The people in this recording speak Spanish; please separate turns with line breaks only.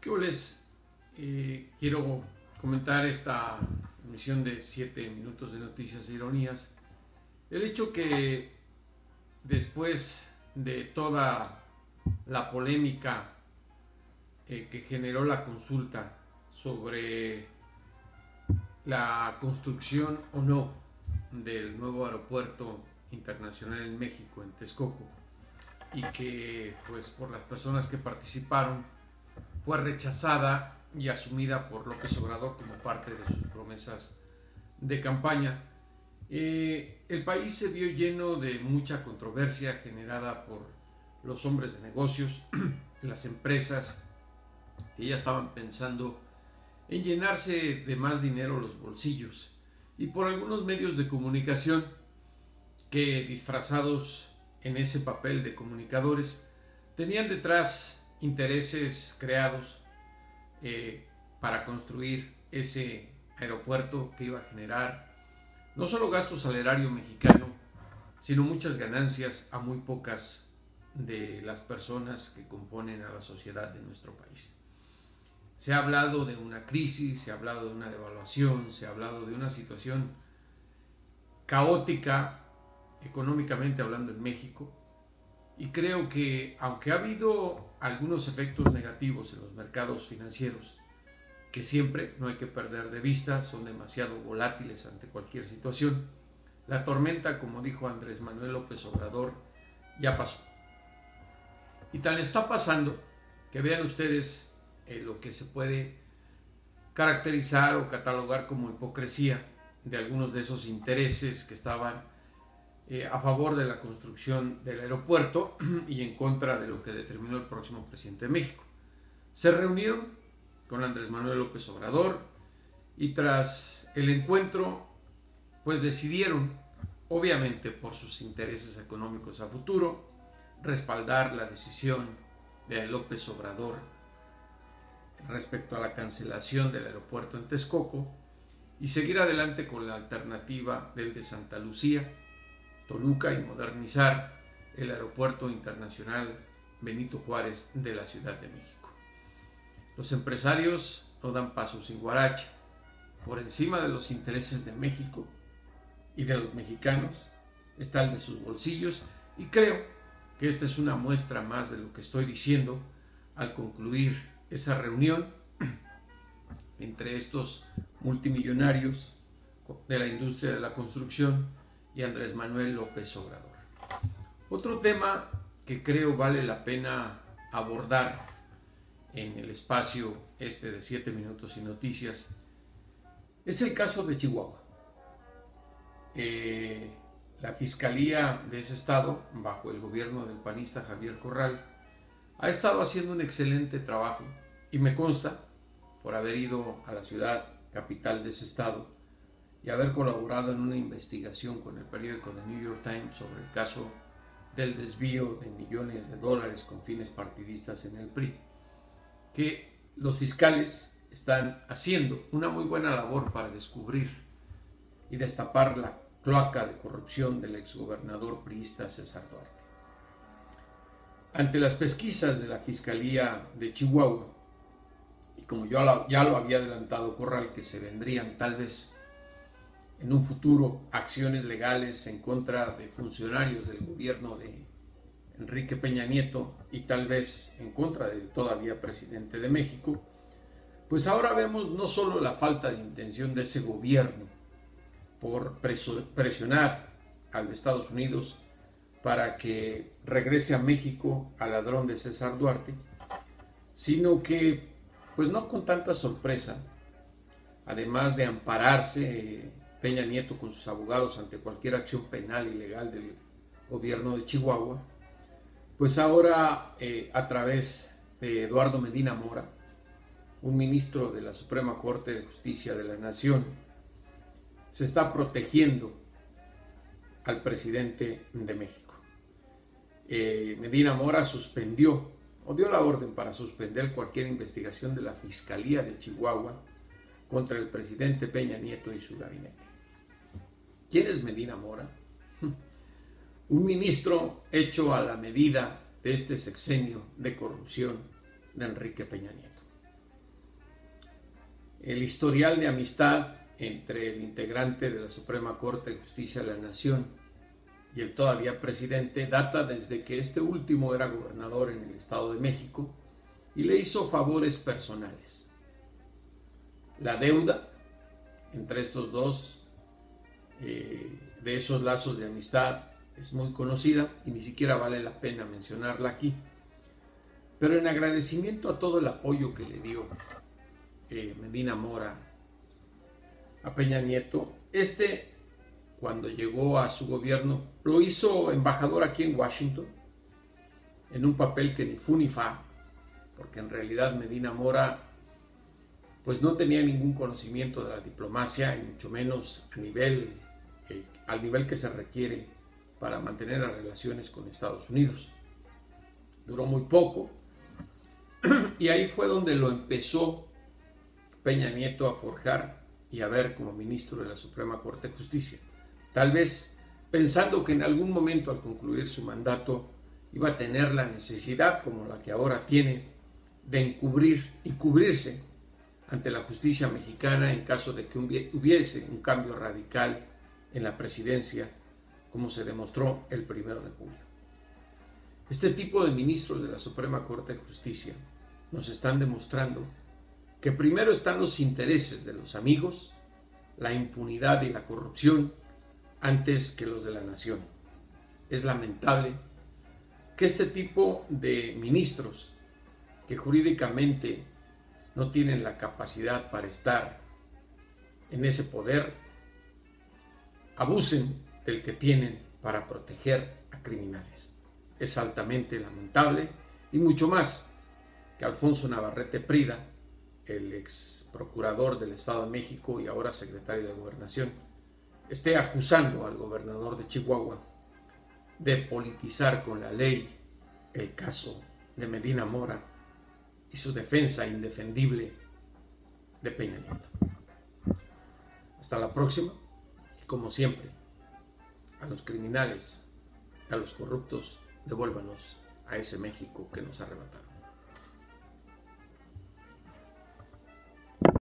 ¿Qué les quiero comentar esta emisión de 7 minutos de noticias e ironías? El hecho que después de toda la polémica que generó la consulta sobre la construcción o no del nuevo aeropuerto internacional en México, en Texcoco, y que pues por las personas que participaron fue rechazada y asumida por López Obrador como parte de sus promesas de campaña, el país se vio lleno de mucha controversia generada por los hombres de negocios, las empresas que ya estaban pensando en llenarse de más dinero los bolsillos, y por algunos medios de comunicación que, disfrazados en ese papel de comunicadores, tenían detrás intereses creados para construir ese aeropuerto que iba a generar no solo gasto salarial mexicano, sino muchas ganancias a muy pocas de las personas que componen a la sociedad de nuestro país. Se ha hablado de una crisis, se ha hablado de una devaluación, se ha hablado de una situación caótica económicamente hablando en México, y creo que aunque ha habido algunos efectos negativos en los mercados financieros, que siempre no hay que perder de vista, son demasiado volátiles ante cualquier situación, la tormenta, como dijo Andrés Manuel López Obrador, ya pasó. Y tal está pasando que vean ustedes lo que se puede caracterizar o catalogar como hipocresía de algunos de esos intereses que estaban a favor de la construcción del aeropuerto y en contra de lo que determinó el próximo presidente de México. Se reunieron con Andrés Manuel López Obrador y tras el encuentro pues decidieron, obviamente por sus intereses económicos a futuro, respaldar la decisión de López Obrador respecto a la cancelación del aeropuerto en Texcoco y seguir adelante con la alternativa del de Santa Lucía, Toluca, y modernizar el aeropuerto internacional Benito Juárez de la Ciudad de México. Los empresarios no dan paso sin guaracha. Por encima de los intereses de México y de los mexicanos está el de sus bolsillos, y creo que esta es una muestra más de lo que estoy diciendo al concluir esa reunión entre estos multimillonarios de la industria de la construcción y Andrés Manuel López Obrador. Otro tema que creo vale la pena abordar en el espacio de 7 minutos y noticias es el caso de Chihuahua. La fiscalía de ese estado, bajo el gobierno del panista Javier Corral, ha estado haciendo un excelente trabajo, y me consta, por haber ido a la ciudad capital de ese estado y haber colaborado en una investigación con el periódico The New York Times sobre el caso del desvío de millones de dólares con fines partidistas en el PRI, que los fiscales están haciendo una muy buena labor para descubrir y destapar la cloaca de corrupción del exgobernador priista César Duarte. Ante las pesquisas de la Fiscalía de Chihuahua, y como ya lo había adelantado Corral, que se vendrían tal vez en un futuro acciones legales en contra de funcionarios del gobierno de Enrique Peña Nieto y tal vez en contra del todavía presidente de México, pues ahora vemos no solo la falta de intención de ese gobierno por presionar al de Estados Unidos para que regrese a México al ladrón de César Duarte, sino que, pues no con tanta sorpresa, además de ampararse Peña Nieto con sus abogados ante cualquier acción penal y legal del gobierno de Chihuahua, pues ahora a través de Eduardo Medina Mora, un ministro de la Suprema Corte de Justicia de la Nación, se está protegiendo al presidente de México. Medina Mora suspendió o dio la orden para suspender cualquier investigación de la Fiscalía de Chihuahua contra el presidente Peña Nieto y su gabinete. ¿Quién es Medina Mora? Un ministro hecho a la medida de este sexenio de corrupción de Enrique Peña Nieto. El historial de amistad entre el integrante de la Suprema Corte de Justicia de la Nación y el todavía presidente data desde que este último era gobernador en el Estado de México y le hizo favores personales. La deuda entre estos dos, de esos lazos de amistad, es muy conocida y ni siquiera vale la pena mencionarla aquí. Pero en agradecimiento a todo el apoyo que le dio Medina Mora a Peña Nieto, cuando llegó a su gobierno, lo hizo embajador aquí en Washington, en un papel que ni fu ni fa, porque en realidad Medina Mora pues no tenía ningún conocimiento de la diplomacia, y mucho menos al nivel que se requiere para mantener las relaciones con Estados Unidos. Duró muy poco, y ahí fue donde lo empezó Peña Nieto a forjar y a ver como ministro de la Suprema Corte de Justicia. Tal vez pensando que en algún momento al concluir su mandato iba a tener la necesidad, como la que ahora tiene, de encubrir y cubrirse ante la justicia mexicana en caso de que hubiese un cambio radical en la presidencia, como se demostró el 1 de julio. Este tipo de ministros de la Suprema Corte de Justicia nos están demostrando que primero están los intereses de los amigos, la impunidad y la corrupción, antes que los de la nación. Es lamentable que este tipo de ministros, que jurídicamente no tienen la capacidad para estar en ese poder, abusen del que tienen para proteger a criminales. Es altamente lamentable, y mucho más que Alfonso Navarrete Prida, el ex procurador del Estado de México y ahora secretario de Gobernación, esté acusando al gobernador de Chihuahua de politizar con la ley el caso de Medina Mora y su defensa indefendible de Peña Nieto. Hasta la próxima, y como siempre, a los criminales, a los corruptos, devuélvanos a ese México que nos arrebataron.